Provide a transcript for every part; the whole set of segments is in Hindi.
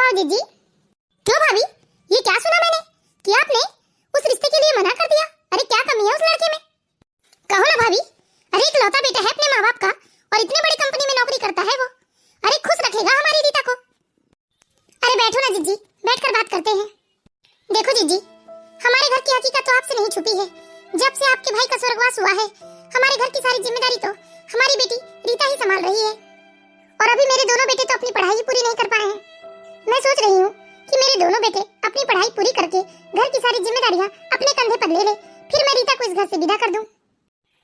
आओ जीजी। क्यों भाभी, ये क्या सुना मैंने कि आपने उस रिश्ते के लिए मना कर दिया? अरे क्या कमी है उस लड़के में? कहो ना भाभी। अरे इकलौता बेटा है अपने माँ बाप का और इतनी बड़ी कंपनी में नौकरी करता है वो। अरे खुश रखेगा हमारी रीता को। अरे बैठो ना जीजी, बैठकर बात करते हैं। देखो जीजी, हमारे घर की हकीकत तो आपसे नहीं छुपी है। जब से आपके भाई का स्वर्गवास हुआ है, हमारे घर की सारी जिम्मेदारी तो हमारी बेटी रीता ही संभाल रही है। और अभी मेरे दोनों बेटे तो अपनी पढ़ाई पूरी नहीं कर पाए हैं। मैं सोच रही हूँ कि मेरे दोनों बेटे अपनी पढ़ाई पूरी करके घर की सारी जिम्मेदारियाँ अपने कंधे पर ले ले, फिर मैं रीता को इस घर से विदा कर दूं।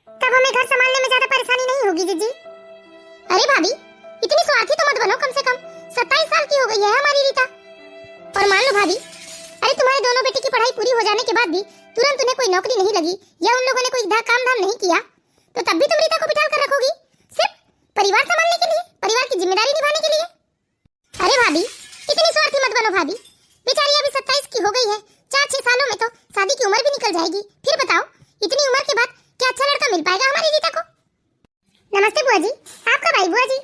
तब हमें घर संभालने में ज्यादा परेशानी नहीं होगी जीजी। अरे भाभी, इतनी स्वार्थी तो मत बनो। कम से कम 27 साल की हो गई है हमारी रीता। और मान लो भाभी, अरे तुम्हारे दोनों बेटे की पढ़ाई पूरी हो जाने के बाद भी तुरंत उन्हें कोई नौकरी नहीं लगी या उन लोगों ने कोई काम धाम नहीं किया, तो तब भी तुम रीता को बिठा कर रखोगी सिर्फ परिवार संभालने के लिए, परिवार की जिम्मेदारी निभाने के लिए? अरे भाभी, इतनी स्वार्थी मत बनो भाभी। बेचारी अभी 27 की हो गई है, 4-6 सालों में तो शादी की उम्र भी निकल जाएगी। फिर बताओ, इतनी उम्र के बाद क्या अच्छा लड़का मिल पाएगा हमारी रीता को? नमस्ते बुआ जी। आपका भाई बुआ जी।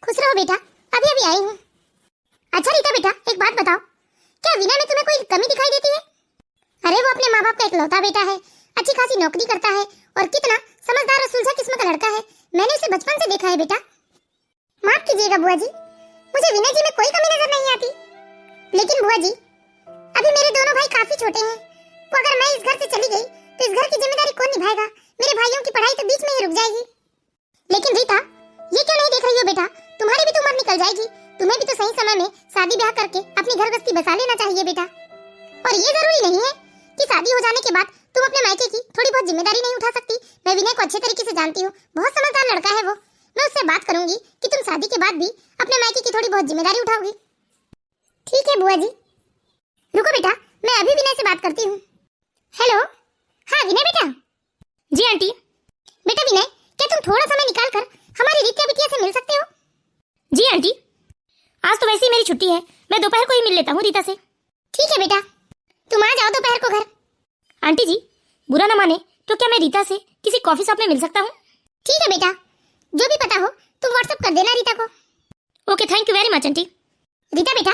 खुश रहो बेटा, अभी अभी आई हूँ। अच्छा रीता बेटा, एक बात बताओ, क्या विनय में तुम्हें कोई कमी दिखाई देती है? अरे वो अपने माँ बाप का इकलौता बेटा है, अच्छी खासी नौकरी करता है और कितना समझदार और सुलझा किस्म का लड़का है। मैंने उसे बचपन से देखा है बेटा। माफ कीजिएगा बुआ जी, मुझे विनय जी में कोई कमी नजर नहीं आती। लेकिन बुआ जी, अभी मेरे दोनों भाई काफी छोटे हैं, तो अगर मैं इस घर से चली गई तो इस घर की जिम्मेदारी कौन निभाएगा? मेरे भाइयों की पढ़ाई तो बीच में ही रुक जाएगी। लेकिन रीता, ये क्यों नहीं देख रही हो बेटा, तुम्हारी भी तो उम्र निकल जाएगी। तुम्हें भी तो सही समय में शादी ब्याह करके अपनी घर गृहस्थी बसा लेना चाहिए बेटा। और ये जरूरी नहीं है कि शादी हो जाने के बाद तुम अपने मायके की थोड़ी बहुत जिम्मेदारी नहीं उठा सकती। मैं विनय को अच्छे तरीके से जानती हूँ, बहुत समझदार लड़का है वो। मैं उससे बात करूंगी कि तुम शादी के बाद भी अपने मायके की थोड़ी बहुत जिम्मेदारी उठाओगी। ठीक है बुआ जी। रुको बेटा, मैं अभी विनय से बात करती हूँ। हेलो, हाँ विनय बेटा। जी आंटी। बेटा विनय, क्या तुम थोड़ा समय निकाल कर हमारी रीता बिटिया से मिल सकते हो? जी आंटी, आज तो वैसे ही मेरी छुट्टी है, मैं दोपहर को ही मिल लेता हूँ रीता से। ठीक है बेटा, तुम आ जाओ दोपहर को घर। आंटी जी, बुरा न माने तो क्या मैं रीता से किसी कॉफी शॉप में मिल सकता हूँ? ठीक है बेटा, जो भी पता हो तुम व्हाट्सएप कर देना रीता को। Okay, thank you very much aunty. Rita बेटा,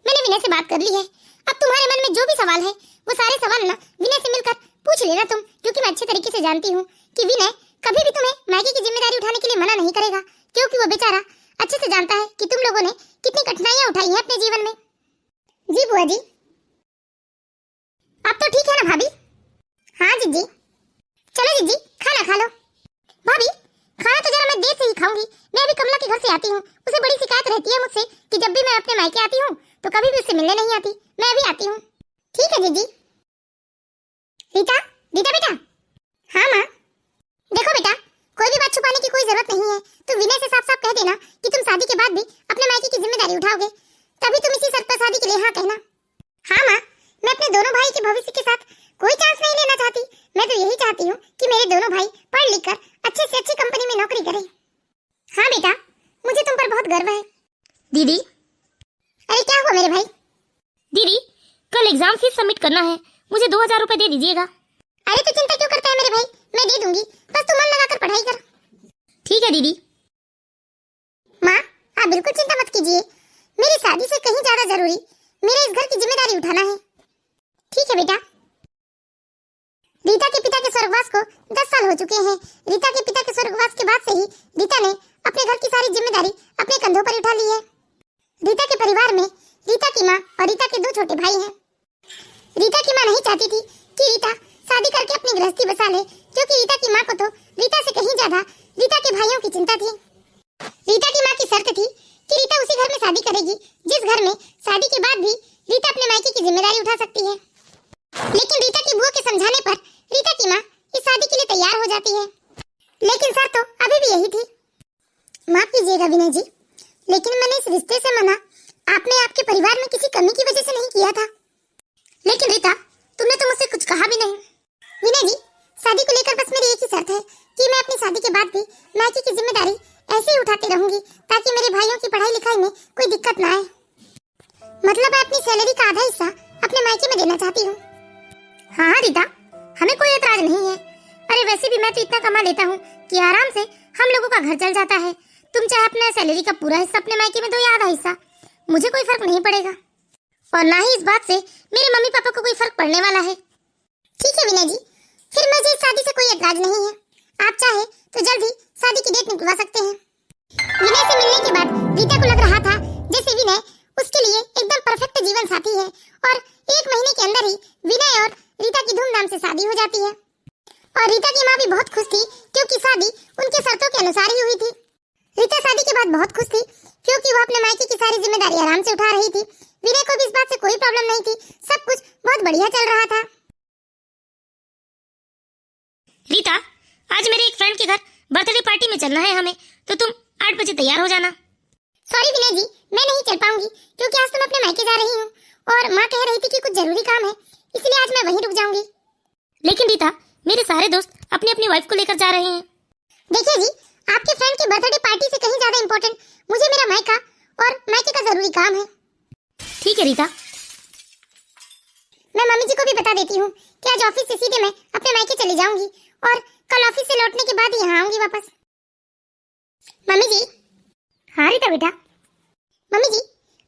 मैंने विनय से बात कर ली है। अब तुम्हारे मन में जो भी सवाल है वो सारे सवाल ना विनय से मिलकर पूछ लेना तुम, क्योंकि मैं अच्छे तरीके से जानती हूँ कि विनय कभी भी तुम्हें मायके की जिम्मेदारी उठाने के लिए मना नहीं करेगा, क्योंकि वो बेचारा अच्छे से जानता है कि तुम लोगों ने कितनी कठिनाइयाँ उठाई हैं अपने जीवन में। जी बुआ जी। अब तो ठीक है ना भाभी? हाँ जीजी। चलो जीजी, खाना खा लो। भाभी, खाना तो जरा मैं देर से ही खाऊंगी। मैं अभी कमला के घर से आती हूँ, उसे बड़ी शिकायत रहती है मुझसे कि जब भी मैं अपने मायके आती हूँ तो कभी भी उससे मिलने नहीं आती। मैं अभी आती हूँ। ठीक है जीजी। रीता, रीता बेटा। हाँ माँ। देखो बेटा, कोई भी बात छुपाने की कोई जरूरत नहीं है। तुम विनय से साफ साफ कह देना कि तुम शादी के बाद भी अपने मायके की जिम्मेदारी उठाओगे, तभी तुम इसी शर्त पर शादी के लिए हाँ कहना। हाँ माँ, मैं अपने दोनों भाई के भविष्य के साथ कोई चांस नहीं लेना चाहती। मैं तो यही चाहती हूँ कि मेरे दोनों भाई पढ़ लिख कर अच्छे से अच्छी कंपनी में नौकरी करें। हाँ बेटा, मुझे तुम पर बहुत गर्व है। दीदी। अरे क्या हुआ मेरे भाई? दीदी, कल एग्जाम फीस सबमिट करना है, मुझे 2000 रुपए दे दीजिएगा। अरे तो चिंता क्यों करता है मेरे भाई, मैं दे दूंगी, बस तुम मन लगाकर पढ़ाई कर। ठीक है दीदी। माँ, आप बिल्कुल चिंता मत कीजिए, मेरी शादी से कहीं ज्यादा जरूरी मेरे इस घर की जिम्मेदारी उठाना है। ठीक है बेटा। रीता के पिता के स्वर्गवास को 10 साल हो चुके हैं। रीता के पिता के स्वर्गवास के बाद से ही रीता ने अपने घर की सारी जिम्मेदारी अपने कंधों पर उठा ली है। रीता के परिवार में रीता की माँ और रीता के 2 छोटे भाई हैं। रीता की माँ नहीं चाहती थी कि रीता शादी करके अपनी गृहस्थी बसा ले, क्योंकि रीता की माँ को तो रीता से कहीं ज्यादा रीता के भाइयों की चिंता थी। रीता की माँ की शर्त थी कि रीता उसी घर में शादी करेगी जिस घर में शादी के बाद भी रीता अपने मायके की जिम्मेदारी उठा सकती है। लेकिन रीता की बुआ के समझाने पर रीता की माँ इस शादी के लिए तैयार हो जाती है। लेकिन सर तो अभी भी यही थी। माफ कीजिएगा विनय जी, लेकिन मैंने इस रिश्ते से मना आपने आपके परिवार में किसी कमी की वजह से नहीं किया था। लेकिन रीता, तुमने तो मुझसे कुछ कहा भी नहीं। विनय जी, शादी को लेकर बस मेरी एक ही शर्त है कि मैं अपनी शादी के बाद भी मायके की जिम्मेदारी ऐसे ही उठाती रहूंगी, ताकि मेरे भाइयों की पढ़ाई लिखाई में कोई दिक्कत ना आए। मतलब मैं अपनी सैलरी का आधा हिस्सा अपने मायके में देना चाहती हूँ। हाँ हाँ रीता, हमें कोई एतराज नहीं है। अरे वैसे भी मैं तो इतना कमा लेता हूँ कि आराम से हम लोगों का घर चल जाता है। तुम चाहे अपने सैलरी का पूरा हिस्सा अपने मायके में दो या आधा हिस्सा, मुझे कोई फर्क नहीं पड़ेगा और ना ही इस बात से मेरे मम्मी पापा को कोई फर्क पड़ने वाला है। ठीक है विनय जी, फिर मुझे इस शादी से कोई एतराज नहीं है। आप चाहे तो जल्द ही शादी की डेट निकलवा सकते हैं। विनय से मिलने के बाद रीता को लग रहा था जैसे विनय उसके लिए एकदम परफेक्ट जीवन साथी है और 1 महीने के अंदर ही विनय और रीता की धूमधाम से शादी हो जाती है। और रीता की माँ भी बहुत खुश थी क्योंकि शादी उनके शर्तों के अनुसार ही हुई थी। रीता शादी के बाद बहुत खुश थी क्योंकि वो अपने मायके की सारी जिम्मेदारी आराम से उठा रही थी। विनय को भी इस बात से कोई प्रॉब्लम नहीं थी, सब कुछ बहुत बढ़िया चल रहा था। रीता, आज मेरे एक फ्रेंड के घर बर्थडे पार्टी में चलना है हमें, तो तुम 8 बजे तैयार हो जाना। सॉरी विनय जी, मैं नहीं चल पाऊंगी क्योंकि आज तो मैं अपने मायके जा रही हूँ और माँ कह रही थी कि कुछ जरूरी काम है, इसलिए आज मैं वहीं रुक जाऊंगी। लेकिन रीता, मेरे सारे दोस्त अपनी अपनी वाइफ को लेकर जा रहे हैं। देखिए जी, आपके फ्रेंड की बर्थडे पार्टी से कहीं ज्यादा इम्पोर्टेंट मुझे मेरा मायका और मायके का जरूरी काम है। ठीक है रीता। मैं मम्मी जी को भी बता देती हूँ कि आज ऑफिस से सीधे मैं अपने मायके चली जाऊंगी और कल ऑफिस से लौटने के बाद यहाँ आऊंगी वापस। मम्मी जी। हाँ रीता बेटा। मम्मी जी,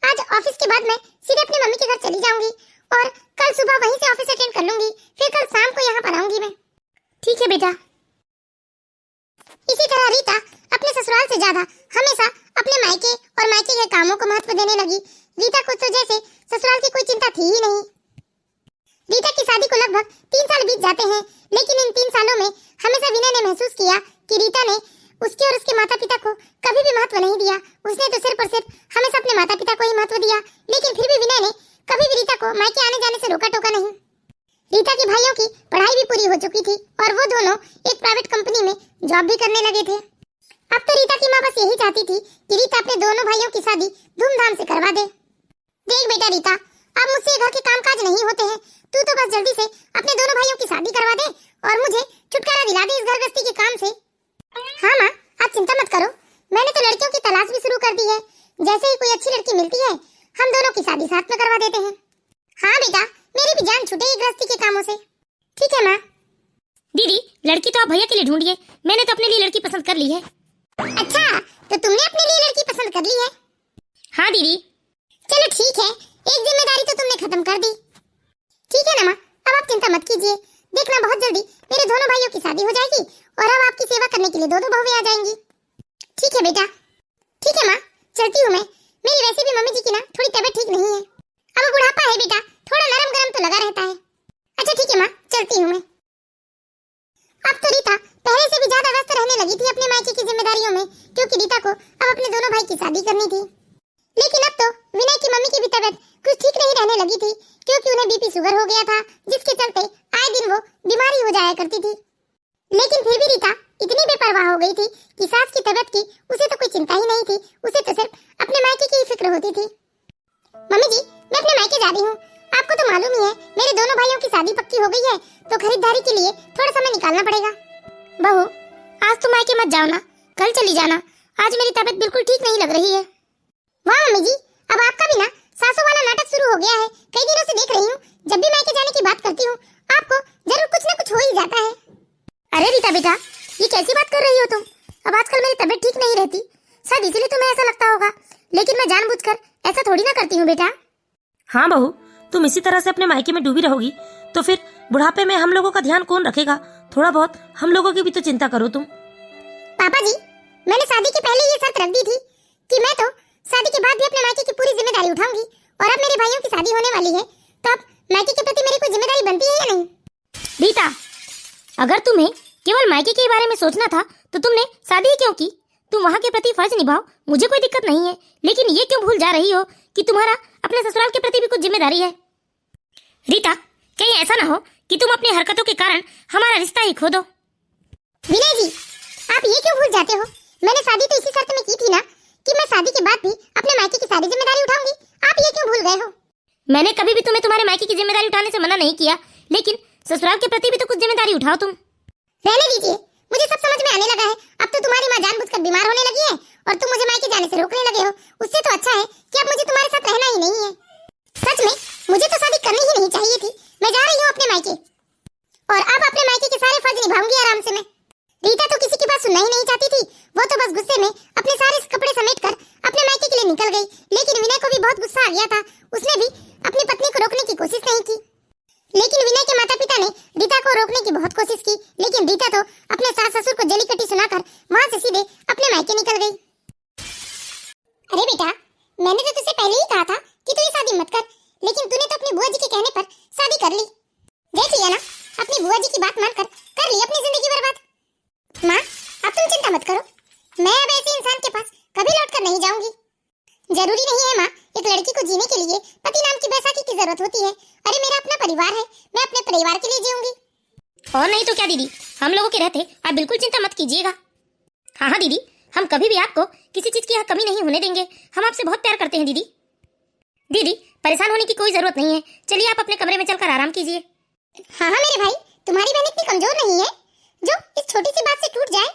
आज ऑफिस के बाद मैं सीधे अपनी मम्मी के घर चली जाऊंगी और कल सुबह वहीं से ऑफिस अटेंड कर लूंगी, फिर कल शाम को यहाँ पर आऊंगी मैं। ठीक है बेटा। इसी तरह रीता अपने ससुराल से ज्यादा हमेशा अपने मायके और मायके के कामों को महत्व देने लगी। रीता को तो जैसे ससुराल की कोई चिंता थी ही नहीं। रीता की शादी को लगभग 3 साल बीत जाते हैं, लेकिन इन 3 सालों में हमेशा विनय ने महसूस किया कि रीता ने उसके और उसके माता पिता को कभी भी महत्व नहीं दिया। उसने तो सिर्फ और सिर्फ हमेशा अपने माता पिता को ही महत्व दिया, लेकिन फिर भी विनय ने कभी भी रीता को मायके आने जाने से रोका टोका नहीं। रीता के भाइयों की पढ़ाई भी पूरी हो चुकी थी और वो दोनों एक प्राइवेट कंपनी में जॉब भी करने लगे थे। अब तो रीता की माँ बस यही चाहती थी कि रीता अपने दोनों भाइयों की शादी धूमधाम से करवा दे। देख बेटा रीता, अब मुझसे घर के कामकाज नहीं होते हैं, तू तो बस जल्दी से अपने दोनों भाइयों की शादी करवा दे और मुझे छुटकारा दिला दे इस घर गृहस्थी के काम से। हाँ माँ, आप चिंता मत करो, मैंने तो लड़कियों की तलाश भी शुरू कर दी है। जैसे ही कोई अच्छी लड़की मिलती है हम दोनों की शादी साथ में करवा देते हैं। हाँ बेटा, मेरी भी जान छूटेगी गृहस्थी के कामों से। ठीक है माँ। दीदी, लड़की तो आप भैया के लिए ढूंढिए, मैंने तो अपने लिए लड़की पसंद कर ली है। अच्छा, तो तुमने अपने लिए लड़की पसंद कर ली है? हाँ दीदी। चलो ठीक है, एक जिम्मेदारी तो तुमने खत्म कर दी। ठीक है ना माँ, अब आप चिंता मत कीजिए, देखना बहुत जल्दी मेरे दोनों भाइयों की शादी हो जाएगी और अब आपकी सेवा करने के लिए 2 बहुएं आ जाएंगी। ठीक है बेटा। ठीक है माँ, चलती हूँ मैं। मेरी वैसे भी मम्मी जी की ना थोड़ी तबीयत ठीक नहीं है, अब बुढ़ापा है बेटा, थोड़ा नरम गरम तो लगा रहता है। अच्छा ठीक है माँ, चलती हूँ मैं। अब तो रीता पहले से भी ज्यादा व्यस्त रहने लगी थी अपने मायके की जिम्मेदारियों में, क्योंकि रीता को अब अपने दोनों भाई की शादी करनी थी। लेकिन अब तो विनय की मम्मी की भी तबीयत कुछ ठीक नहीं रहने लगी थी, क्योंकि उन्हें बीपी शुगर हो गया था, जिसके चलते आए दिन वो बीमारी हो जाया करती थी। लेकिन फिर भी रीता इतनी बेपरवाह हो गई थी कि सास की तबीयत की उसे तो कोई चिंता ही नहीं थी, उसे तो सिर्फ अपने मायके की ही फिक्र होती थी। मम्मी जी, मैं अपने मायके जा रही हूँ। आपको तो मालूम ही है मेरे दोनों भाइयों की शादी पक्की हो गई है, तो खरीदारी के लिए थोड़ा समय निकालना पड़ेगा। बहू, आज तुम मायके मत जाओ ना, कल चली जाना, आज मेरी तबीयत बिल्कुल ठीक नहीं लग रही है। वाह मम्मी जी, अब आपका भी ना सासों वाला नाटक शुरू हो गया है। कई दिनों से देख रही हूँ, जब भी मायके जाने की बात करती हूँ आपको जरूर कुछ न कुछ हो ही जाता है। अरे रीता बेटा, ये कैसी बात कर रही हो तुम? अब आजकल मेरी तबीयत ठीक नहीं रहती, शायद इसीलिए तुम्हें ऐसा लगता होगा, लेकिन मैं जानबूझकर ऐसा थोड़ी ना करती हूँ बेटा। हाँ बहू, तुम इसी तरह से अपने मायके में डूबी रहोगी तो फिर बुढ़ापे में हम लोगों का ध्यान कौन रखेगा? थोड़ा बहुत हम लोगों की भी तो चिंता करो तुम। पापा जी, मैंने शादी के पहले ये शर्त रख दी थी कि मैं तो शादी के बाद भी अपने मायके की पूरी जिम्मेदारी उठाऊंगी, और अब मेरे भाइयों की शादी होने वाली है, तो अब मायके के प्रति मेरी कोई जिम्मेदारी बनती है या नहीं? रीता, अगर तुम्हें केवल मायके के बारे में सोचना था तो तुमने शादी ही क्यों की? तुम वहाँ के प्रति फर्ज निभाओ, मुझे कोई दिक्कत नहीं है, लेकिन ये क्यों भूल जा रही हो कि तुम्हारा अपने ससुराल के प्रति भी कुछ जिम्मेदारी है। रीता, कहीं ऐसा ना हो कि तुम अपनी हरकतों के कारण हमारा रिश्ता ही खो दो। विनय जी, आप ये क्यों भूल जाते हो? मैंने शादी तो इसी शर्त में की थी ना कि मैं शादी के बाद भी अपने मायके की सारी जिम्मेदारी उठाऊंगी। आप ये क्यों भूल गए हो? मैंने कभी भी तुम्हें तुम्हारे मायके की जिम्मेदारी उठाने से मना नहीं किया, लेकिन ससुराल के प्रति भी तो कुछ जिम्मेदारी उठाओ तुम। रहने दीजिए, मुझे सब समझ में आने लगा है। अब तो तुम्हारी माँ जानबूझकर बीमार होने लगी है और तुम मुझे मायके जाने से रोकने लगे हो। उससे तो अच्छा है कि अब मुझे तुम्हारे साथ रहना ही नहीं है। सच में मुझे तो शादी करनी ही नहीं चाहिए थी। मैं जा रही हूँ अपने मायके, और अब अपने मायके के सारे फर्ज निभाऊंगी आराम से मैं। रीता तो किसी की बात सुनना ही नहीं चाहती थी, वो तो बस गुस्से में अपने सारे कपड़े समेटकर अपने मायके के लिए निकल गई। लेकिन विनय को भी बहुत आ गया था उसने भी अपनी पत्नी को रोकने की कोशिश नहीं की। लेकिन विनय के माता पिता ने रीता को रोकने की बहुत कोशिश की, लेकिन रीता तो अपने सास ससुर को जली कटी सुनाकर वहां से सीधे अपने मायके निकल गई। अरे बेटा, मैंने तो तुझसे पहले ही कहा था कि तू ये शादी मत कर, लेकिन तूने तो अपनी बुआ जी के कहने पर शादी कर ली। देख लिया ना, अपनी बुआ जी की बात मानकर कर ली अपनी जिंदगी बर्बाद। माँ, अब तुम चिंता मत करो, मैं अब ऐसे इंसान के पास कभी लौटकर नहीं जाऊंगी। जरूरी नहीं है माँ, एक लड़की को जीने के लिए पति नाम की बैसाखी की जरूरत होती है। अरे मेरा अपना परिवार है, मैं अपने परिवार के लिए जीऊंगी। और नहीं तो क्या दीदी, हम लोगों के रहते आप बिल्कुल चिंता मत कीजिएगा। हाँ हाँ दीदी, हम कभी भी आपको किसी चीज की यहाँ कमी नहीं होने देंगे। हम आपसे बहुत प्यार करते हैं दीदी। दीदी, परेशान होने की कोई जरूरत नहीं है, चलिए आप अपने कमरे में चलकर आराम कीजिए। हाँ हाँ मेरे भाई, तुम्हारी बहन इतनी कमजोर नहीं है जो इस छोटी सी बात से टूट जाए।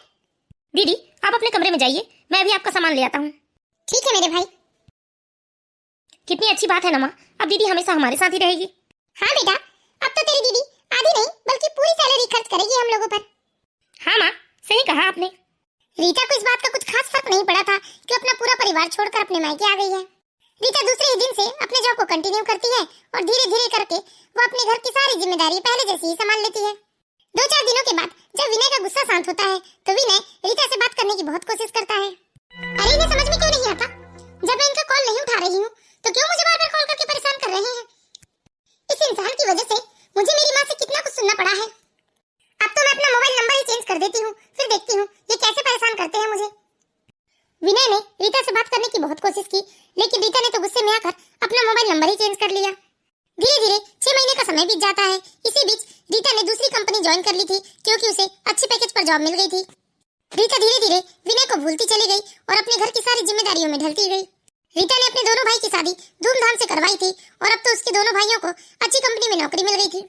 दीदी, आप अपने कमरे में जाइए, मैं अभी आपका सामान ले आता हूँ। ठीक है मेरे भाई। कितनी अच्छी बात है ना माँ, अब दीदी हमेशा हमारे साथ ही रहेगी। हाँ बेटा, अब तो तेरी दीदी आधी नहीं बल्कि पूरी सैलरी खर्च करेगी हम लोगों पर। हाँ माँ, सही कहा आपने। रीता को इस बात का कुछ खास फर्क नहीं पड़ा था कि अपना पूरा परिवार छोड़कर अपने मायके आ गई है। रीता दूसरे ही दिन से अपने जॉब को कंटिन्यू करती है और धीरे धीरे करके वो अपने घर की सारी जिम्मेदारी पहले जैसी ही संभाल लेती है। 2-4 दिनों के बाद जब विनय का गुस्सा शांत होता है तो विनय रीता से बात करने की बहुत कोशिश करता है। अरे इन्हें समझ में क्यों नहीं आता, जब मैं इनका कॉल नहीं उठा रही हूँ तो क्यों मुझे बार-बार कॉल करके परेशान कर रहे हैं। इस इंसान की वजह से मुझे मेरी माँ से कितना कुछ सुनना पड़ा है। अब तो मैं अपना मोबाइल नंबर ही चेंज कर देती हूँ, फिर देखती हूँ ये कैसे परेशान करते हैं मुझे। विनय ने रीता से बात करने की बहुत कोशिश की, लेकिन रीता ने तो गुस्से में आकर अपना मोबाइल नंबर ही चेंज कर लिया। धीरे धीरे 6 महीने का समय बीत जाता है। इसी बीच रीता ने दूसरी कंपनी ज्वाइन कर ली थी क्योंकि उसे अच्छे पैकेज पर जॉब मिल गई थी। रीता धीरे धीरे विनय को भूलती चली गई और अपने घर की सारी जिम्मेदारियों में ढलती गई। रीता ने अपने दोनों भाई की शादी धूमधाम से करवाई थी और अब तो उसके दोनों भाइयों को अच्छी कंपनी में नौकरी मिल गई थी।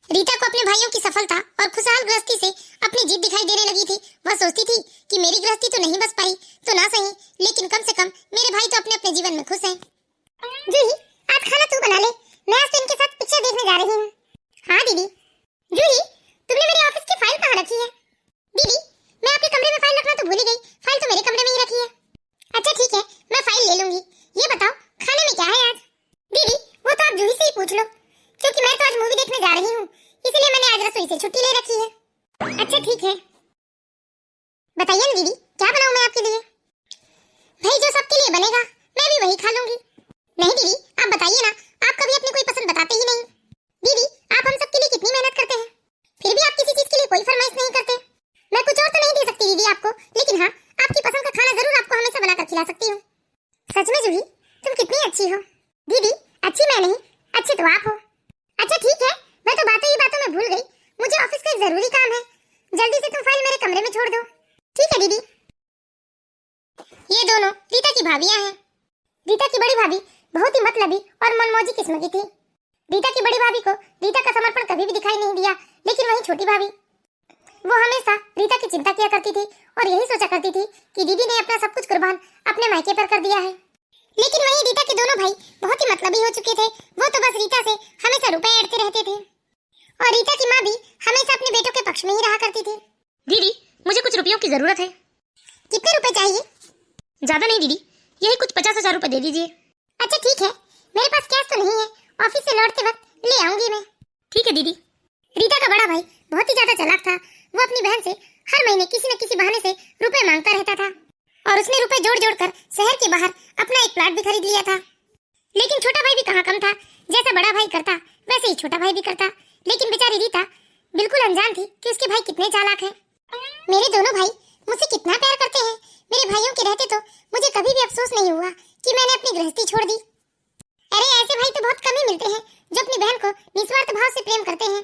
रीता को अपने भाइयों की सफलता और खुशहाल गृहस्थी से अपनी जीत दिखाई देने लगी थी। वह सोचती थी कि मेरी गृहस्थी तो नहीं बस पाई तो ना सही, लेकिन कम से कम मेरे भाई तो अपने अपने जीवन में खुश हैं। जूही, आज खाना तू बना ले, मैं आज तो इनके साथ पिक्चर देखने जा रही हूँ। हाँ दीदी। जूही, तुमने मेरे ऑफिस की फाइल कहाँ रखी है? दीदी, मैं आपके कमरे में फाइल रखना तो भूल ही गई, फाइल तो मेरे कमरे में ही रखी है। अच्छा ठीक है, मैं फाइल ले लूंगी। ये बताओ खाने में क्या है आज? दीदी, वो तो आप जूही से ही पूछ लो, क्योंकि मैं तो आज मूवी देखने जा रही हूँ, इसलिए मैंने आज रसोई से छुट्टी ले रखी है। अच्छा ठीक है, बताइए ना दीदी, क्या बनाऊं मैं आपके लिए? भाई जो सबके लिए बनेगा मैं भी वही खा लूंगी। नहीं दीदी, आप बताइए ना, आप कभी अपनी कोई पसंद बताते ही नहीं। दीदी, आप हम सबके लिए कितनी मेहनत करते हैं, फिर भी आप किसी चीज के लिए कोई फरमाइश नहीं करते। मैं कुछ और तो नहीं दे सकती दीदी आपको, लेकिन हाँ, आपकी पसंद का खाना जरूर आपको हमेशा बनाकर खिला सकती हूँ। सच में जूही, तुम कितनी अच्छी हो। दीदी, अच्छी मैं नहीं, अच्छी तो आप हो। अच्छा ठीक है, मैं तो बातों ही बातों में भूल गई, मुझे ऑफिस का एक जरूरी काम है, जल्दी से तुम फाइल मेरे कमरे में छोड़ दो। ठीक है दीदी। ये दोनों रीता की भाभियां हैं। रीता की बड़ी भाभी बहुत ही मतलबी और मनमौजी किस्म की थी। रीता की बड़ी भाभी को रीता का समर्पण कभी भी दिखाई नहीं दिया, लेकिन वही छोटी भाभी, वो हमेशा रीता की चिंता किया करती थी और यही सोचा करती थी कि दीदी ने अपना सब कुछ कुर्बान अपने मायके पर कर दिया है। लेकिन वही रीता के दोनों भाई बहुत ही मतलबी हो चुके थे, वो तो बस रीता से हमेशा रुपए ऐंठते रहते थे और रीता की माँ भी हमेशा अपने बेटों के पक्ष में ही रहा करती थी। दीदी, मुझे कुछ रुपयों की जरूरत है। कितने रुपए चाहिए? ज्यादा नहीं दीदी, यही कुछ 50,000 रुपए दे दीजिए। अच्छा ठीक है, मेरे पास कैश तो नहीं है, ऑफिस से लौटते वक्त ले आऊंगी मैं। ठीक है दीदी। रीता का बड़ा भाई बहुत ही ज्यादा चालाक था, वो अपनी बहन से हर महीने किसी न किसी बहाने से रुपए मांगता रहता था और उसने रुपए जोड़ जोड़ कर शहर के बाहर अपना एक प्लाट भी खरीद लिया था। लेकिन छोटा भाई भी कहाँ कम था, जैसा बड़ा भाई करता वैसे ही छोटा भाई भी करता। लेकिन बेचारी रीता बिल्कुल अनजान थी कि उसके भाई कितने चालाक हैं। मेरे दोनों भाई मुझसे कितना प्यार करते हैं, मेरे भाइयों के रहते तो मुझे कभी भी अफसोस नहीं हुआ कि मैंने अपनी गृहस्थी छोड़ दी। अरे ऐसे भाई तो बहुत कम ही मिलते हैं जो अपनी बहन को निस्वार्थ भाव से प्रेम करते हैं।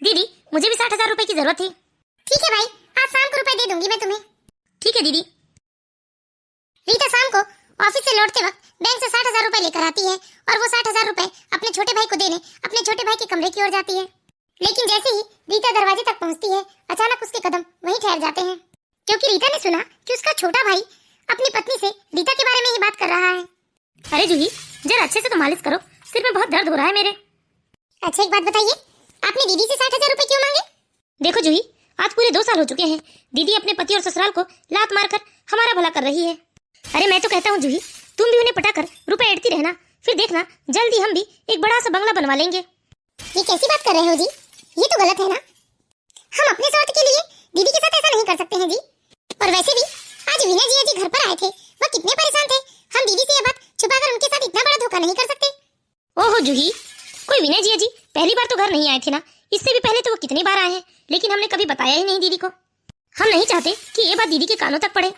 दीदी, मुझे भी 60,000 रुपए की जरूरत थी। ठीक है भाई, आज शाम को रुपए दे दूंगी मैं तुम्हें। ठीक है दीदी। रीता शाम को ऑफिस से लौटते वक्त बैंक से 60,000 रुपए लेकर आती है और वो 60,000 रुपए अपने छोटे भाई को देने अपने छोटे भाई के कमरे की ओर जाती है। लेकिन जैसे ही रीता दरवाजे तक पहुंचती है, अचानक उसके कदम वहीं ठहर जाते हैं, क्योंकि रीता ने सुना कि उसका छोटा भाई अपनी पत्नी से रीता के बारे में ही बात कर रहा है। अरे जूही, जरा अच्छे से तो मालिश करो, सिर में बहुत दर्द हो रहा है मेरे। अच्छा एक बात बताइए, आपने दीदी से 60,000 रुपए क्यों मांगे? देखो जूही, आज पूरे 2 साल हो चुके हैं, दीदी अपने पति और ससुराल को लात मारकर हमारा भला कर रही है। अरे मैं तो कहता हूँ जूही, तुम भी उन्हें पटाकर रुपए ऐंठती रहना, फिर देखना जल्दी हम भी एक बड़ा सा बंगला बनवा लेंगे। ये कैसी बात कर रहे हो जी? ये तो गलत है ना। हम अपने स्वार्थ के लिए दीदी के साथ ऐसा नहीं कर सकते हैं जी। और वैसे भी आज विनय जी घर पर आए थे, वो कितने परेशान थे। हम दीदी से ये बात छुपाकर उनके साथ इतना बड़ा धोखा नहीं कर सकते। ओहो जूही, कोई विनय जी पहली बार तो घर नहीं आए थे ना, इससे भी पहले तो वो कितनी बार आए हैं, लेकिन हमने कभी बताया ही नहीं दीदी को। हम नहीं चाहते कि ये बात दीदी के कानों तक पड़े।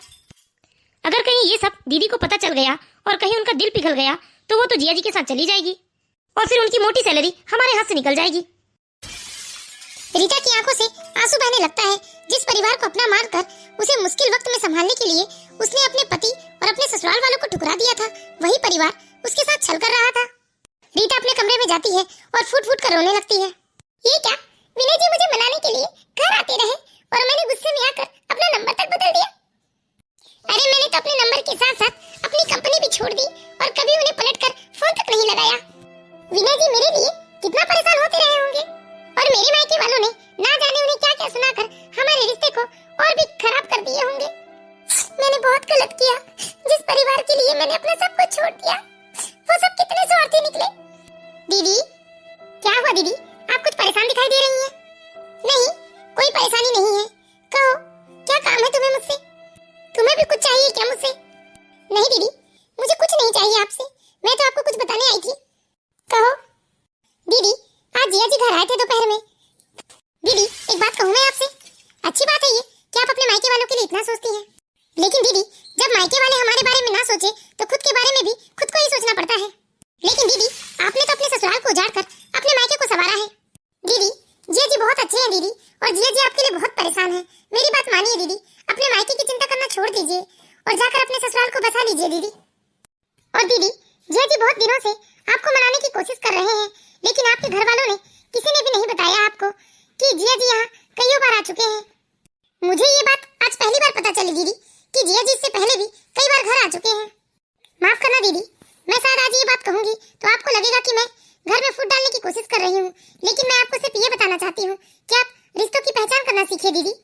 अगर कहीं ये सब दीदी को पता चल गया और कहीं उनका दिल पिघल गया तो वो तो जिया जी के साथ चली जाएगी और फिर उनकी मोटी सैलरी हमारे हाथ से निकल जाएगी। रीता की आंखों से आंसू बहने लगता है। जिस परिवार को अपना मानकर उसे मुश्किल वक्त में संभालने के लिए उसने अपने पति और अपने ससुराल वालों को ठुकरा दिया था, वही परिवार उसके साथ छल कर रहा था। रीता अपने कमरे में जाती है और फूट फूट कर रोने लगती है। ये क्या, विनय जी मुझे मनाने के लिए घर आते रहे और मैंने गुस्से में आकर अपना नंबर तक बदल दिया। अरे मैंने तो अपने नंबर के साथ साथ अपनी कंपनी भी छोड़ दी और कभी उन्हें पलटकर फोन तक नहीं लगाया। विनय जी मेरे लिए कितना परेशान होते रहे होंगे और मेरे मायके वालों ने ना जाने उन्हें क्या क्या सुनाकर हमारे रिश्ते को और भी खराब कर दिए होंगे। मैंने बहुत गलत किया। जिस परिवार के लिए मैंने अपना सब कुछ छोड़ दिया, वो सब कितने स्वार्थी निकले। दीदी, क्या हुआ दीदी? आप कुछ परेशान दिखाई दे रही हैं। नहीं, कोई परेशानी नहीं है। कहो, क्या काम है तुम्हें मुझसे? तुम्हें भी कुछ चाहिए क्या मुझसे? नहीं दीदी, मुझे कुछ नहीं चाहिए आपसे। मैं तो आपको कुछ बताने आई थी। कहो। दीदी, आज जिया जी घर आए थे दोपहर में। दीदी, एक बात कहूँ मैं आपसे? अच्छी बात है ये कि आप अपने मायके वालों के लिए इतना सोचती हैं। लेकिन दीदी, जब मायके वाले हमारे बारे में ना सोचे तो खुद के बारे में भी खुद को ही सोचना पड़ता है। लेकिन दीदी, आपने तो अपने ससुराल को उजाड़ कर अपने मायके को संवारा है। दीदी, जिया जी बहुत अच्छे हैं दीदी, और जिया जी आपके लिए बहुत परेशान है। मेरी बात मानिए दीदी, अपने मायके की चिंता करना छोड़ दीजिए और जाकर अपने ससुराल को बसा लीजिए दीदी। और दीदी, जिया जी बहुत दिनों से आपको मनाने की कोशिश कर रहे हैं, लेकिन आपके घर वालों ने किसी ने भी नहीं बताया आपको कि जिया जी यहाँ कई बार आ चुके हैं। मुझे ये बात आज पहली बार पता चली दीदी कि जिया जी इससे पहले भी कई बार घर आ चुके हैं। माफ करना दीदी, मैं शायद आज ये बात कहूंगी तो आपको लगेगा कि मैं घर में फूट डालने की कोशिश कर रही हूँ, लेकिन मैं आपको सिर्फ ये बताना चाहती हूँ कि आप रिश्तों की पहचान करना सीखिए दीदी।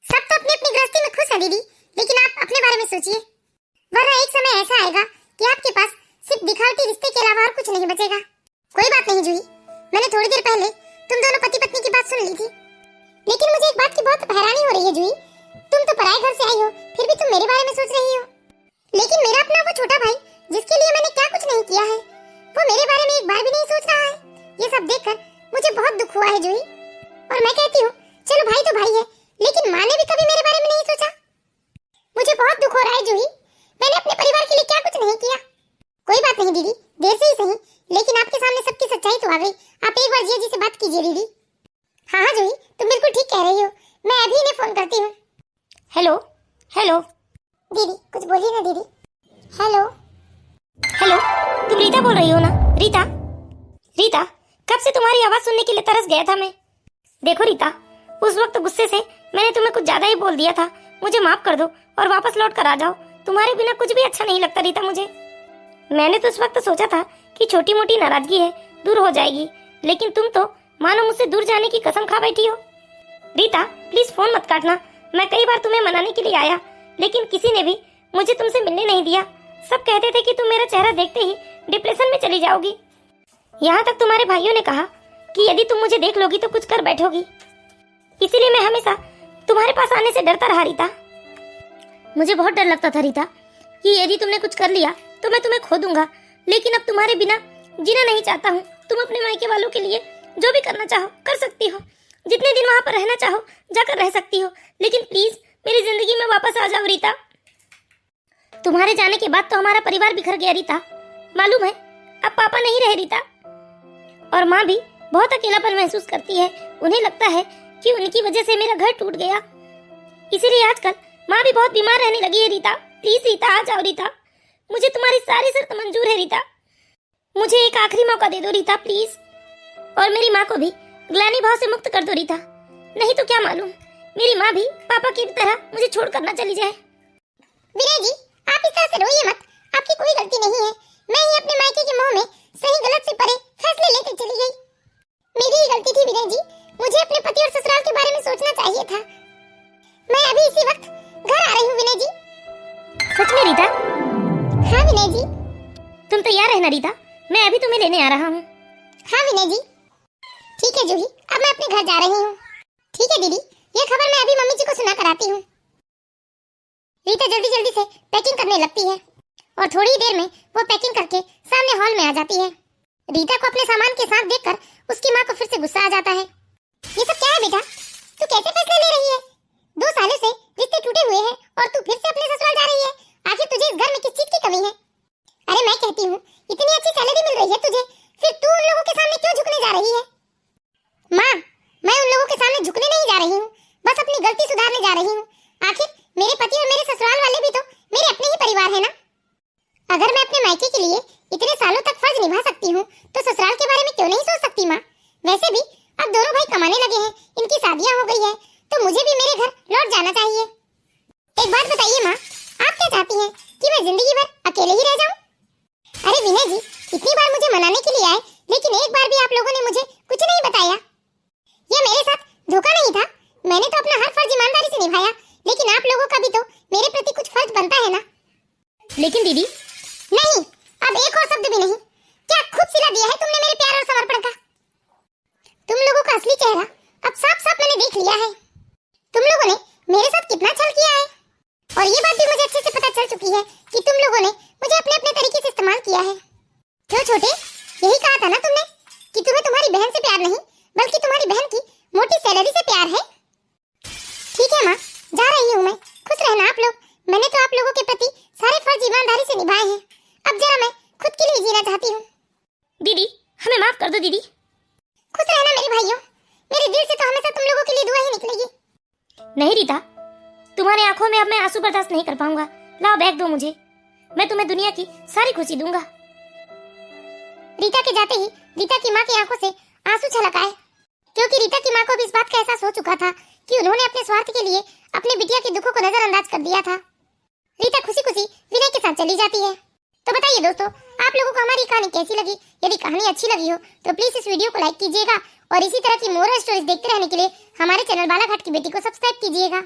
सब तो अपनी अपनी गृहस्थी में खुश है दीदी, लेकिन आप अपने बारे में सोचिए, वरना एक समय ऐसा आएगा कि आपके पास सिर्फ दिखावटी रिश्ते के अलावा और कुछ नहीं बचेगा। कोई बात नहीं जूही, मैंने थोड़ी देर पहले तुम दोनों पति पत्नी की बात सुन ली थी, लेकिन मुझे एक बात की बहुत हैरानी हो रही है जूही। तुम तो पराए घर से आई हो, फिर भी तुम मेरे बारे में सोच रही हो। लेकिन मेरा अपना वो छोटा भाई जिसके लिए मैंने क्या कुछ नहीं किया है, वो मेरे बारे में एक बार भी नहीं सोच रहा है। ये सब देखकर मुझे बहुत दुख हुआ है जूही। और मैं कहती हूँ, चलो भाई तो भाई है, लेकिन माँ ने भी कभी मेरे बारे में नहीं सोचा। मुझे बहुत दुख हो रहा है जूही, मैंने अपने परिवार के लिए क्या कुछ नहीं किया। कोई बात नहीं दीदी, देर से ही सही, लेकिन आपके सामने सबकी सच्चाई तो आ गई। आप एक बार जिया जी से बात कीजिए दीदी। हाँ हाँ जूही, तुम बिल्कुल ठीक कह रही हो, मैं अभी इन्हें फोन करती हूँ। हेलो हेलो दीदी, कुछ बोलिए ना दीदी। हेलो हेलो, तुम रीता बोल रही हो ना? रीता, रीता, कब से तुम्हारी आवाज सुनने के लिए तरस गया था मैं। देखो रीता, उस वक्त गुस्से से मैंने तुम्हें कुछ ज्यादा ही बोल दिया था। मुझे माफ कर दो और वापस लौट कर आ जाओ। तुम्हारे बिना कुछ भी अच्छा नहीं लगता रीता मुझे। मैंने तो उस वक्त सोचा था कि छोटी मोटी नाराजगी है, दूर हो जाएगी, लेकिन तुम तो मानो मुझसे दूर जाने की कसम खा बैठी हो। रीता, प्लीज फोन मत काटना। मैं कई बार तुम्हें मनाने के लिए आया, लेकिन किसी ने भी मुझे तुमसे मिलने नहीं दिया। सब कहते थे कि तुम मेरा चेहरा देखते ही डिप्रेशन में चली जाओगी। यहाँ तक तुम्हारे भाइयों ने कहा कि यदि तुम मुझे देख लोगी तो कुछ कर बैठोगी। इसीलिए मैं हमेशा तुम्हारे पास आने से डरता रहा रीता। मुझे बहुत डर लगता था रीता कि यदि तुमने कुछ कर लिया तो मैं तुम्हें खो दूंगा, लेकिन अब तुम्हारे बिना जीना नहीं चाहता हूँ। तुम अपने मायके वालों के लिए जो भी करना चाहो कर सकती हो, जितने दिन वहाँ पर रहना चाहो जाकर रह सकती हो, लेकिन प्लीज मेरी जिंदगी में वापस आ जाओ रीता। तुम्हारे जाने के बाद तो हमारा परिवार बिखर गया रीता। मालूम है, अब पापा नहीं रहे रीता, और माँ भी बहुत अकेलापन महसूस करती है। उन्हें लगता है कि उनकी वजह से मेरा घर टूट गया, इसीलिए आजकल माँ भी बहुत बीमार रहने लगी है रीता। प्लीज रीता, आ जाओ रीता, मुझे तुम्हारी सारी शर्त मंजूर है रीता। मुझे एक आखिरी मौका दे दो रीता प्लीज, और मेरी माँ को भी ग्लानि भाव से मुक्त कर दो रीता। नहीं तो क्या मालूम, मेरी माँ भी पापा की तरह मुझे छोड़कर ना चली जाए। विनय जी, आप इस तरह से रोइए मत, आपकी कोई गलती नहीं है। मैं ही अपने मायके के मोह में सही गलत से परे फैसले लेकर चली गई। मेरी ही गलती थी विनय जी, मुझे अपने पति और ससुराल के बारे में सोचना चाहिए था। मैं अभी इसी वक्त घर आ रही हूँ विनय जी। सच में रीता? हाँ विनय जी। तुम तैयार है ना रीता? मैं अभी तुम्हें लेने आ रहा हूँ। हाँ विनय जी, ठीक है जूही, अब मैं अपने घर जा रही हूँ। ठीक है दीदी, ये खबर मैं अभी मम्मी जी को सुना कर आती हूँ। रीता जल्दी जल्दी से पैकिंग करने लगती है और थोड़ी ही देर में वो पैकिंग करके सामने हॉल में आ जाती है। रीता को अपने सामान के साथ देखकर उसकी माँ को फिर से गुस्सा आ जाता है। ये सब क्या है बेटा, तू कैसे फैसले ले रही है? 2 सालों से रिश्ते टूटे हुए हैं और तू फिर से अपने ससुराल जा रही है। आखिर तुझे इस घर में किस चीज की कमी है? अरे मैं कहती हूँ, इतनी अच्छी सैलरी मिल रही है तुझे, फिर तू उन लोगों के सामने क्यों झुकने जा रही है? माँ, मैं उन लोगों के सामने झुकने नहीं जा रही हूँ, बस अपनी गलती सुधारने जा रही हूँ। आखिर मेरे पति और मेरे ससुराल वाले भी तो मेरे अपने ही परिवार है ना। अगर मैं अपने मायके के लिए इतने सालों तक फर्ज निभा सकती हूँ तो ससुराल के बारे में क्यों नहीं सोच सकती माँ? वैसे भी अब दोनों भाई कमाने लगे हैं, इनकी शादियाँ हो गई है, तो मुझे भी मेरे घर लौट जाना चाहिए। एक बात बताइए माँ, आप क्या चाहती हैं कि मैं जिंदगी भर अकेले ही रह जाऊं? अरे विनय जी, इतनी बार मुझे मनाने के लिए आए, लेकिन एक बार भी आप लोगों ने मुझे कुछ नहीं बताया। ये मेरे साथ धोखा नहीं था, मैंने तो अपना हर फर्ज ईमानदारी से निभाया, लेकिन आप लोगों का भी तो मेरे प्रति कुछ फर्ज बनता है ना। लेकिन दीदी, नहीं, अब एक और शब्द भी नहीं। क्या खूब सिला दिया है तुमने मेरे प्यार और समर्पण का। तुम लोगों का असली चेहरा अब साफ साफ मैंने देख लिया है। तुम लोगों ने मेरे साथ कितना छल किया है, और ये बात भी मुझे अच्छे से पता चल चुकी है कि तुम लोगों ने मुझे अपने अपने तरीके से इस्तेमाल किया है। क्यों छोटे, यही कहा था ना तुमने कि तुम्हें तुम्हारी बहन से प्यार नहीं बल्कि तुम्हारी बहन की मोटी सैलरी से प्यार है। ठीक है माँ, जा रही हूँ मैं, खुश रहना आप लोग। मैंने तो आप लोगों के प्रति सारे फर्ज ईमानदारी से निभाए हैं, अब जरा मैं खुद के लिए जीना चाहती हूँ। दीदी हमें माफ कर दो दीदी। खुश रहना मेरे भाइयों, मेरे दिल से तो हमेशा तुम लोगों के लिए दुआ ही निकलेगी। नहीं रीता, तुम्हारी आंखों में अब मैं आंसू बर्दाश्त नहीं कर पाऊंगा। लाओ बैग दो मुझे, मैं तुम्हें दुनिया की सारी खुशी दूंगा। रीता के जाते ही रीता की माँ की आंखों से आंसू छलक आए, क्योंकि रीता की माँ को भी इस बात का एहसास हो चुका था कि उन्होंने अपने स्वार्थ के लिए अपने बिटिया के दुखों को नजरअंदाज कर दिया था। रीता खुशी खुशी विनय के साथ चली जाती है। तो बताइए दोस्तों, आप लोगों को हमारी कहानी कैसी लगी? यदि कहानी अच्छी लगी हो तो प्लीज इस वीडियो को लाइक कीजिएगा और इसी तरह की मोरल स्टोरीज देखते रहने के लिए हमारे चैनल बालाघाट की बेटी को सब्सक्राइब कीजिएगा।